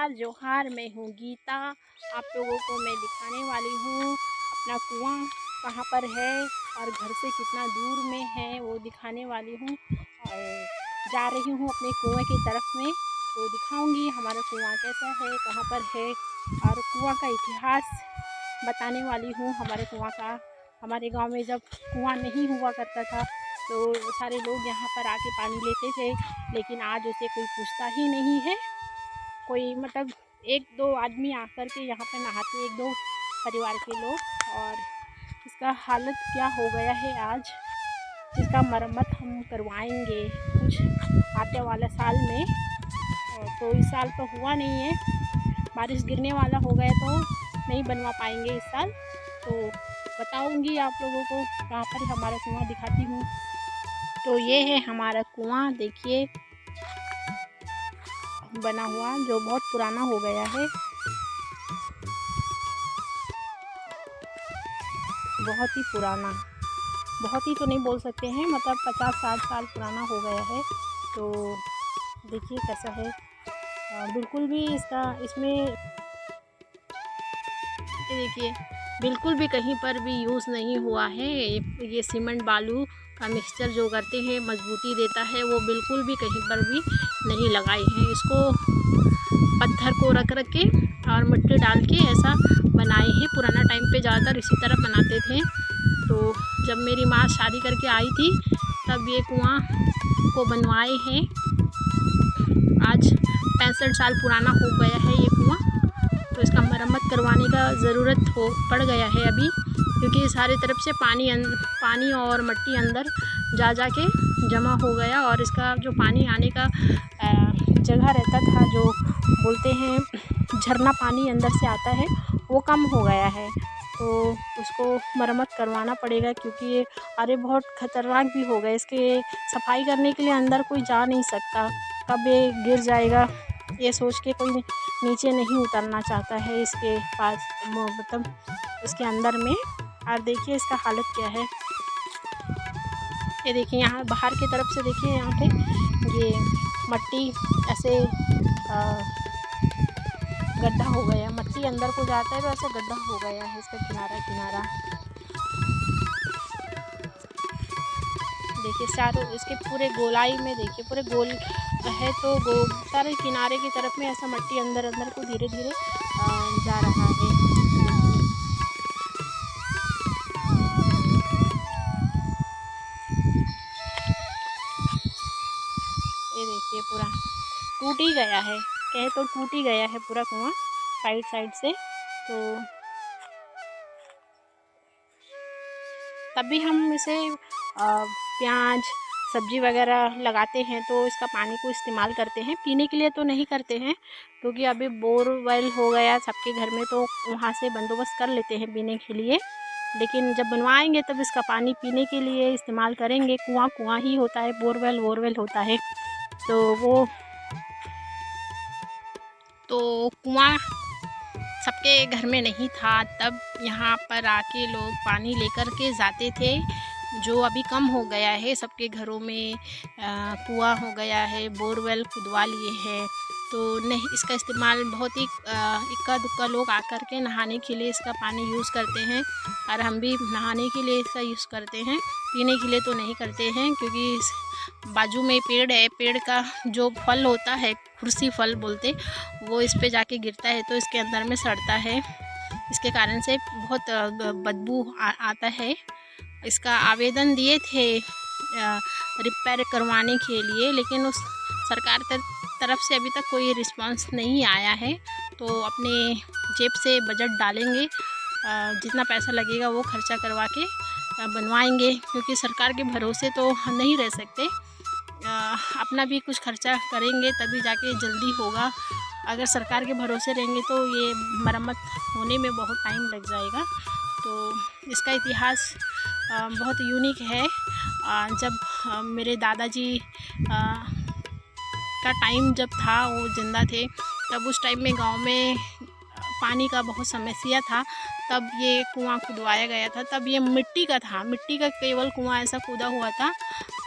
नमस्कार जोहार, मैं हूँ गीता। आप लोगों को मैं दिखाने वाली हूँ अपना कुआं कहाँ पर है और घर से कितना दूर में है, वो दिखाने वाली हूँ। और जा रही हूँ अपने कुएं की तरफ में, तो दिखाऊंगी हमारा कुआं कैसा है, कहाँ पर है, और कुआं का इतिहास बताने वाली हूँ। हमारे कुआं का, हमारे गांव में जब कुआं नहीं हुआ करता था तो सारे लोग यहाँ पर आके पानी लेते थे, लेकिन आज उसे कोई पूछता ही नहीं है। कोई मतलब एक दो आदमी आकर के यहाँ पर नहाते, एक दो परिवार के लोग। और इसका हालत क्या हो गया है आज, इसका मरम्मत हम करवाएंगे कुछ आने वाला साल में। तो इस साल तो हुआ नहीं है, बारिश गिरने वाला हो गया तो नहीं बनवा पाएंगे इस साल। तो बताऊंगी आप लोगों को कहाँ पर हमारा कुआं, दिखाती हूँ। तो ये है हमारा कुआं, देखिए बना हुआ, जो बहुत पुराना हो गया है, बहुत ही पुराना। बहुत ही तो नहीं बोल सकते हैं, मतलब 50-60 साल पुराना हो गया है। तो देखिए कैसा है, बिल्कुल भी इसमें देखिए बिल्कुल भी कहीं पर भी यूज़ नहीं हुआ है। ये सीमेंट बालू का मिक्सचर जो करते हैं, मजबूती देता है, वो बिल्कुल भी कहीं पर भी नहीं लगाए हैं। इसको पत्थर को रख के और मिट्टी डाल के ऐसा बनाए हैं। पुराना टाइम पे ज़्यादातर इसी तरह बनाते थे। तो जब मेरी माँ शादी करके आई थी तब ये कुआं को बनवाए हैं। आज 65 साल पुराना हो गया है ये कुआं। तो इसका मरम्मत करवाने का ज़रूरत पड़ गया है अभी, क्योंकि सारे तरफ से पानी और मिट्टी अंदर जा के जमा हो गया, और इसका जो पानी आने का जगह रहता था, जो बोलते हैं झरना पानी अंदर से आता है, वो कम हो गया है। तो उसको मरम्मत करवाना पड़ेगा, क्योंकि ये अरे बहुत ख़तरनाक भी हो गए। इसके सफाई करने के लिए अंदर कोई जा नहीं सकता, कब ये गिर जाएगा ये सोच के कोई नीचे नहीं उतरना चाहता है इसके पास, मतलब उसके अंदर में। और देखिए इसका हालत क्या है, ये देखिए यहाँ बाहर की तरफ से देखिए, यहाँ पे ये मट्टी ऐसे गड्ढा हो गया, मट्टी अंदर को जाता है तो ऐसे गड्ढा हो गया है इसका किनारा। देखिए चारों इसके पूरे गोलाई में, देखिए पूरे गोल है, तो सारे किनारे की तरफ में ऐसा मट्टी अंदर को धीरे धीरे जा रहा है। ये देखिए पूरा टूट ही गया है, कहे तो टूट ही गया है पूरा कुआं साइड से। तो तभी हम इसे प्याज सब्जी वगैरह लगाते हैं तो इसका पानी को इस्तेमाल करते हैं, पीने के लिए तो नहीं करते हैं, क्योंकि अभी बोरवेल हो गया सबके घर में, तो वहाँ से बंदोबस्त कर लेते हैं पीने के लिए। लेकिन जब बनवाएंगे तब इसका पानी पीने के लिए इस्तेमाल करेंगे। कुआं ही होता है, बोरवेल होता है। तो कुआं सबके घर में नहीं था, तब यहाँ पर आके लोग पानी लेकर के जाते थे, जो अभी कम हो गया है। सबके घरों में कुआं हो गया है, बोरवेल खुदवा लिए हैं। तो नहीं, इसका इस्तेमाल बहुत ही इक्का दुक्का लोग आकर के नहाने के लिए इसका पानी यूज़ करते हैं, और हम भी नहाने के लिए इसका यूज़ करते हैं, पीने के लिए तो नहीं करते हैं। क्योंकि बाजू में पेड़ है, पेड़ का जो फल होता है, कुर्सी फल बोलते, वो इस पे जाके गिरता है तो इसके अंदर में सड़ता है। इसके कारण से बहुत बदबू आता है। इसका आवेदन दिए थे रिपेयर करवाने के लिए, लेकिन उस सरकार तरफ से अभी तक कोई रिस्पांस नहीं आया है। तो अपने जेब से बजट डालेंगे, जितना पैसा लगेगा वो खर्चा करवा के बनवाएंगे, क्योंकि सरकार के भरोसे तो हम नहीं रह सकते। अपना भी कुछ खर्चा करेंगे तभी जाके जल्दी होगा। अगर सरकार के भरोसे रहेंगे तो ये मरम्मत होने में बहुत टाइम लग जाएगा। तो इसका इतिहास बहुत यूनिक है। जब मेरे दादाजी का टाइम जब था, वो जिंदा थे, तब उस टाइम में गांव में पानी का बहुत समस्या था, तब ये कुआं खुदवाया गया था। तब ये मिट्टी का केवल कुआं ऐसा खुदा हुआ था।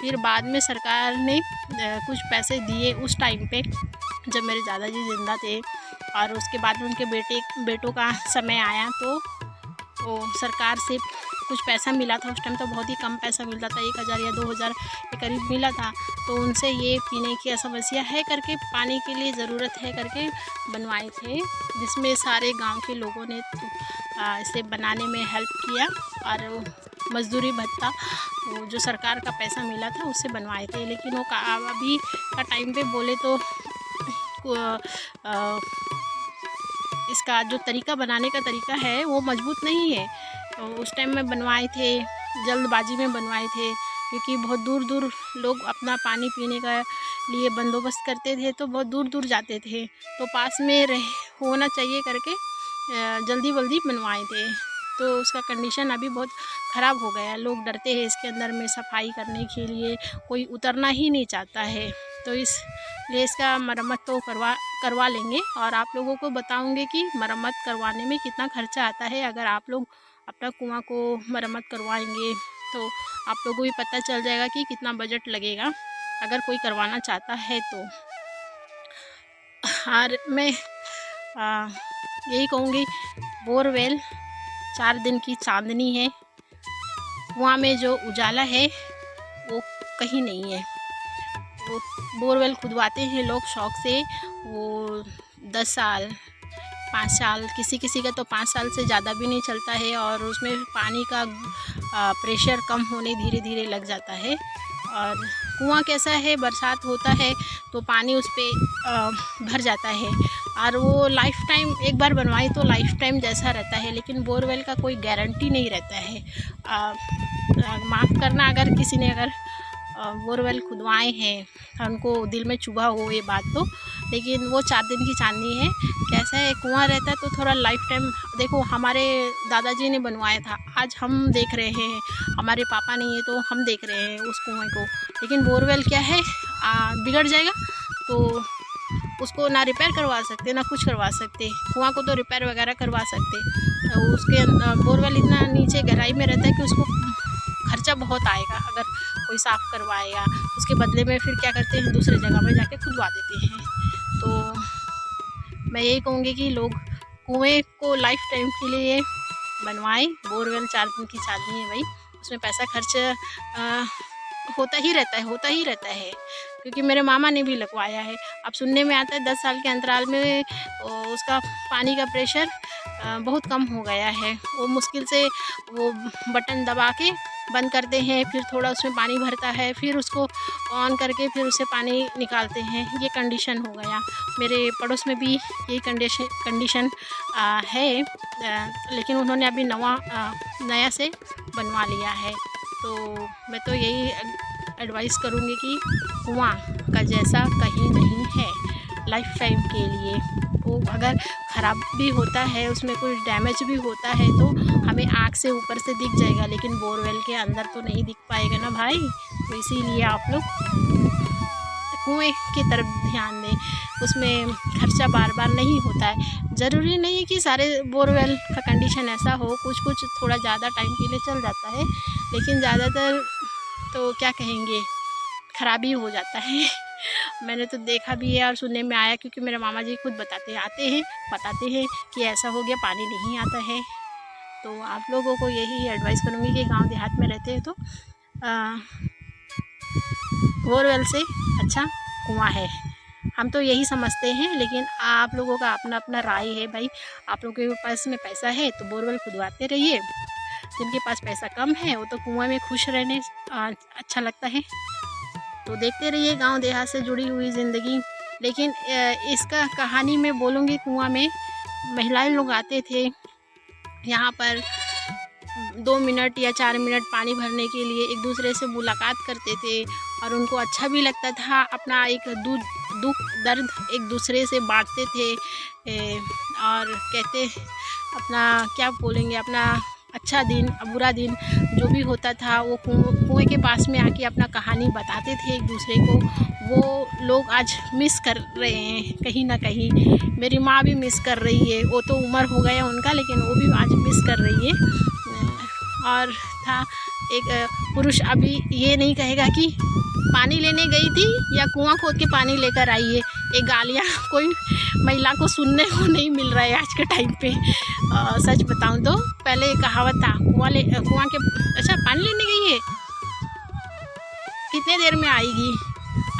फिर बाद में सरकार ने कुछ पैसे दिए उस टाइम पे, जब मेरे दादाजी जिंदा थे, और उसके बाद उनके बेटों का समय आया तो वो सरकार से कुछ पैसा मिला था। उस टाइम तो बहुत ही कम पैसा मिलता था, 1000 या 2000 के करीब मिला था। तो उनसे ये पीने की समस्या है करके, पानी के लिए ज़रूरत है करके बनवाए थे, जिसमें सारे गांव के लोगों ने इसे बनाने में हेल्प किया। और मजदूरी भत्ता वो जो सरकार का पैसा मिला था उससे बनवाए थे। लेकिन वो अभी का टाइम पे बोले तो इसका जो तरीका बनाने का तरीका है वो मजबूत नहीं है। तो उस टाइम में बनवाए थे, जल्दबाजी में बनवाए थे, क्योंकि बहुत दूर दूर लोग अपना पानी पीने का लिए बंदोबस्त करते थे, तो बहुत दूर दूर जाते थे, तो पास में होना चाहिए करके जल्दी जल्दी बनवाए थे। तो उसका कंडीशन अभी बहुत ख़राब हो गया है। लोग डरते हैं इसके अंदर में सफाई करने के लिए, कोई उतरना ही नहीं चाहता है। तो इसलिए इसका मरम्मत तो करवा लेंगे, और आप लोगों को बताऊंगे कि मरम्मत करवाने में कितना खर्चा आता है। अगर आप लोग अपना कुआं को मरम्मत करवाएंगे तो आप लोगों को भी पता चल जाएगा कि कितना बजट लगेगा, अगर कोई करवाना चाहता है तो। और मैं यही कहूँगी, बोरवेल 4 दिन की चांदनी है, कुआं में जो उजाला है वो कहीं नहीं है। वो बोरवेल खुदवाते हैं लोग शौक़ से, वो 10 साल 5 साल, किसी का तो 5 साल से ज़्यादा भी नहीं चलता है, और उसमें पानी का प्रेशर कम होने धीरे धीरे लग जाता है। और कुआं कैसा है, बरसात होता है तो पानी उस पर भर जाता है, और वो लाइफ टाइम एक बार बनवाए तो लाइफ टाइम जैसा रहता है। लेकिन बोरवेल का कोई गारंटी नहीं रहता है। माफ़ करना अगर किसी ने बोरवेल खुदवाए हैं उनको दिल में चुभा हो ये बात तो, लेकिन वो 4 दिन की चांदनी है। कैसा है, कुआं रहता है तो थोड़ा लाइफ टाइम, देखो हमारे दादाजी ने बनवाया था, आज हम देख रहे हैं, हमारे पापा नहीं है तो हम देख रहे हैं उस कुएं को। लेकिन बोरवेल क्या है, बिगड़ जाएगा तो उसको ना रिपेयर करवा सकते ना कुछ करवा सकते। कुआं को तो रिपेयर वगैरह करवा सकते, तो उसके बोरवेल इतना नीचे गहराई में रहता है कि उसको खर्चा बहुत आएगा अगर कोई साफ़ करवाएगा। उसके बदले में फिर क्या करते हैं, दूसरे जगह में जाके खुदवा देते हैं। तो मैं यही कहूँगी कि लोग कुएं को लाइफ टाइम के लिए बनवाएं। बोरवेल 4 दिन की चांदनी है भाई, उसमें पैसा खर्च होता ही रहता है, क्योंकि मेरे मामा ने भी लगवाया है। अब सुनने में आता है 10 साल के अंतराल में उसका पानी का प्रेशर बहुत कम हो गया है। वो मुश्किल से वो बटन दबा के बंद करते हैं, फिर थोड़ा उसमें पानी भरता है, फिर उसको ऑन करके फिर उससे पानी निकालते हैं। ये कंडीशन हो गया। मेरे पड़ोस में भी यही कंडीशन है, लेकिन उन्होंने अभी नया से बनवा लिया है। तो मैं तो यही एडवाइस करूँगी कि कुआं का जैसा कहीं नहीं है लाइफ टाइम के लिए। वो अगर ख़राब भी होता है, उसमें कोई डैमेज भी होता है तो हमें आँख से ऊपर से दिख जाएगा, लेकिन बोरवेल के अंदर तो नहीं दिख पाएगा ना भाई। तो इसीलिए आप लोग कुएं की तरफ ध्यान दें, उसमें खर्चा बार बार नहीं होता है। ज़रूरी नहीं है कि सारे बोरवेल का कंडीशन ऐसा हो, कुछ थोड़ा ज़्यादा टाइम के लिए चल जाता है, लेकिन ज़्यादातर तो क्या कहेंगे, ख़राबी हो जाता है। मैंने तो देखा भी है और सुनने में आया, क्योंकि मेरे मामा जी खुद बताते हैं कि ऐसा हो गया, पानी नहीं आता है। तो आप लोगों को यही एडवाइस करूँगी कि गांव देहात में रहते हैं तो बोरवेल से अच्छा कुआं है, हम तो यही समझते हैं। लेकिन आप लोगों का अपना अपना राय है भाई। आप लोगों के पास में पैसा है तो बोरवेल खुदवाते रहिए, जिनके पास पैसा कम है वो तो कुआं में खुश रहने अच्छा लगता है। तो देखते रहिए गांव देहात से जुड़ी हुई ज़िंदगी। लेकिन इसका कहानी मैं बोलूँगी, कुआं में महिलाएं लोग आते थे यहाँ पर 2 मिनट या 4 मिनट पानी भरने के लिए, एक दूसरे से मुलाकात करते थे और उनको अच्छा भी लगता था। अपना एक दुख दर्द एक दूसरे से बांटते थे, और कहते अपना क्या बोलेंगे, अपना अच्छा दिन बुरा दिन जो भी होता था वो कुएं के पास में आके अपना कहानी बताते थे एक दूसरे को। वो लोग आज मिस कर रहे हैं कहीं ना कहीं। मेरी माँ भी मिस कर रही है, वो तो उम्र हो गया उनका, लेकिन वो भी आज मिस कर रही है। और था एक पुरुष अभी ये नहीं कहेगा कि पानी लेने गई थी या कुआं खोद के पानी लेकर आई है, ये गालियाँ कोई महिला को सुनने को नहीं मिल रहा है आज के टाइम पे। सच बताऊँ तो पहले एक कहावत था, कुआं के अच्छा पानी लेने गई है, कितने देर में आएगी,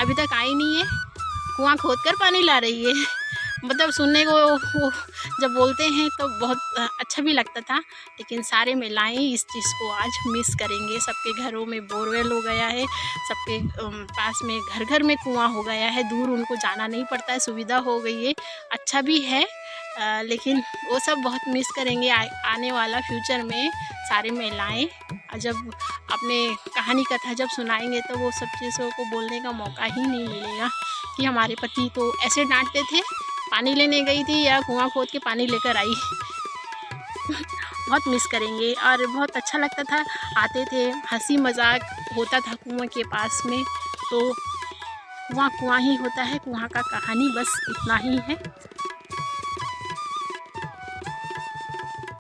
अभी तक आई नहीं है, कुआं खोद कर पानी ला रही है। मतलब सुनने को वो जब बोलते हैं तो बहुत अच्छा भी लगता था, लेकिन सारे महिलाएं इस चीज़ को आज मिस करेंगे। सबके घरों में बोरवेल हो गया है, सबके पास में घर घर में कुआं हो गया है, दूर उनको जाना नहीं पड़ता है, सुविधा हो गई है, अच्छा भी है। लेकिन वो सब बहुत मिस करेंगे आने वाला फ्यूचर में। सारी महिलाएं जब अपने कहानी कथा जब सुनाएंगे तो वो सब चीज़ों को बोलने का मौका ही नहीं मिलेगा कि हमारे पति तो ऐसे डांटते थे, पानी लेने गई थी या कुआं खोद के पानी लेकर आई। बहुत मिस करेंगे और बहुत अच्छा लगता था, आते थे, हंसी मजाक होता था कुआं के पास में। तो कुआं कुआं ही होता है, कुआं का कहानी बस इतना ही है।